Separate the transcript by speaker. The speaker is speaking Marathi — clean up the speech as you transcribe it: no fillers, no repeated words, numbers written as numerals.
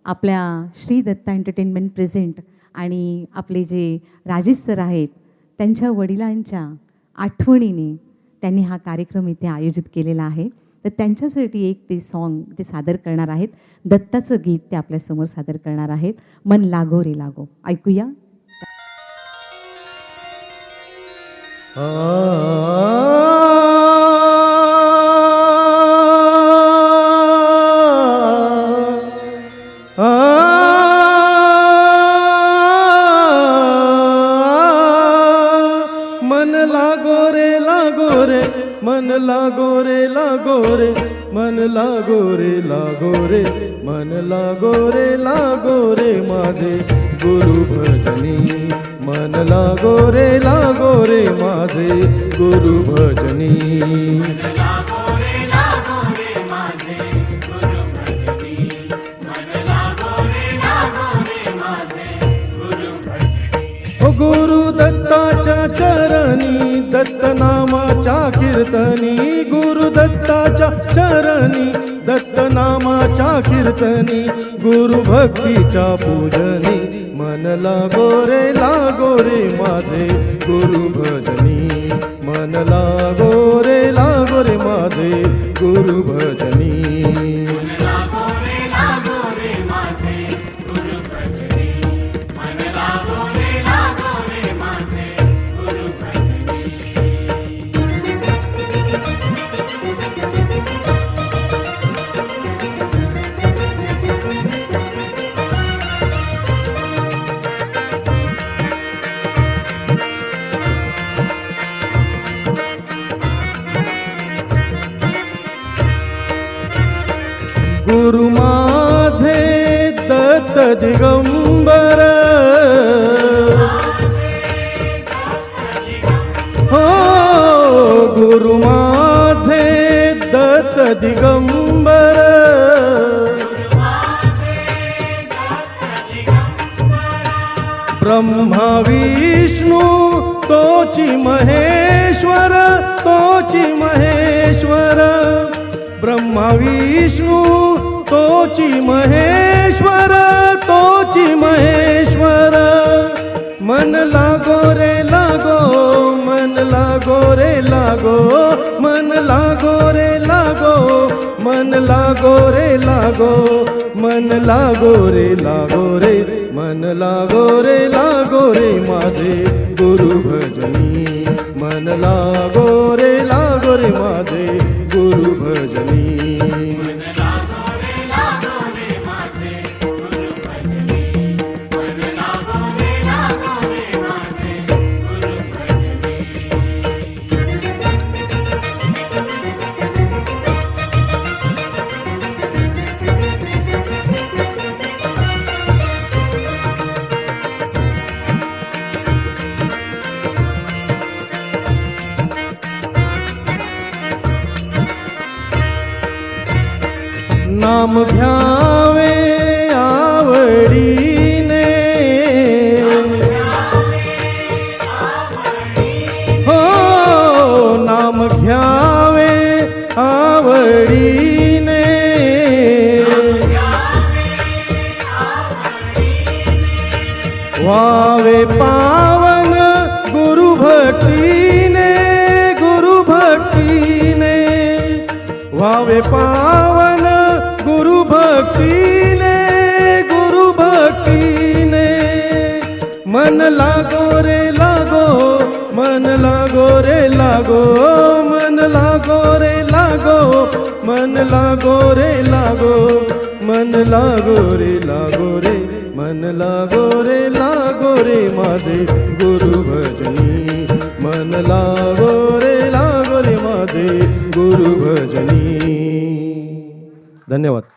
Speaker 1: आपल्या श्री दत्ता एंटरटेनमेंट प्रेझेंट आणि आपले जे राजेश सर आहेत त्यांच्या वडिलांच्या आठवणीने त्यांनी हा कार्यक्रम इथे आयोजित केलेला आहे. तर त्यांच्यासाठी एक ते सॉन्ग ते सादर करणार आहेत. दत्ताचं गीत ते आपल्यासमोर सादर करणार आहेत. मन लागो रे लागो. ऐकूया.
Speaker 2: मन लागो रे लागो रे, मन लागो रे लागो रे, मन लागो रे लागो रे, मन लागो रे लागो रे माझे गुरु भजनी. मन लागो रे माझे गुरु भजनी. गुरु दत्ताच्या चरणी दत्त नामाच्या कीर्तनी, गुरु दत्ताच्या चरणी दत्त नामाच्या कीर्तनी, गुरु भक्तीच्या पूजनी. मन लागो रे माझे गुरु भजनी. मन लागो रे माझे गुरु भजनी. गुरु माझे दत्त दिगंबर, हो गुरु माझे दत्त दिगंबर. ब्रह्मा विष्णू तोची महेश्वर, तोची महेश्वर. ब्रह्मा विष्णू तोची महेश्वर, तोची महेश्वर. मन लागो रे लागो, मन लागो रे लागो, मन लागो रे लागो, मन लागो रे लागो, मन लागो रे लागो रे, मन लागो रे माझे गुरु भजनी. मन लागो रे माझे गुरु भजनी. नाम घ्यावे आवडीने, हो नाम घ्यावे आवडीने. व्हावे पावन गुरु भक्तीने, गुरु भक्तीने. व्हावे पावन गुरु भक्तीने, गुरु भक्तीने. मन लागो रे लागो, मन लागो रे लागो, मन लागो रे लागो, मन लागो रे लागो, मन लागो रे लागो रे, मन लागो रे माझे गुरु भजनी. मन लागो रे माझे गुरु भजनी. धन्यवाद.